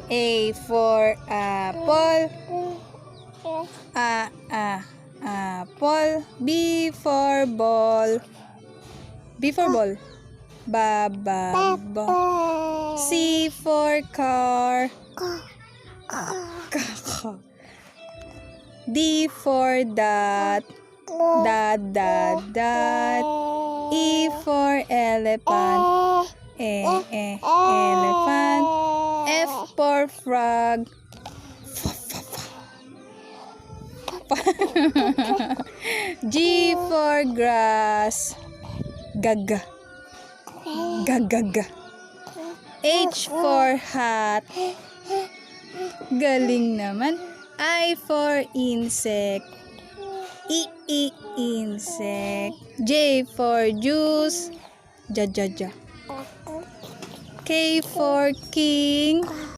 A for apple. Apple. B for ball. B for ball. Ba. C for car. D for dot. Dot. E for elephant. Elephant. F for frog. G for grass. Gaga. H for hat. Galing naman. I for insect. Insect. J for juice. Ja. K for king.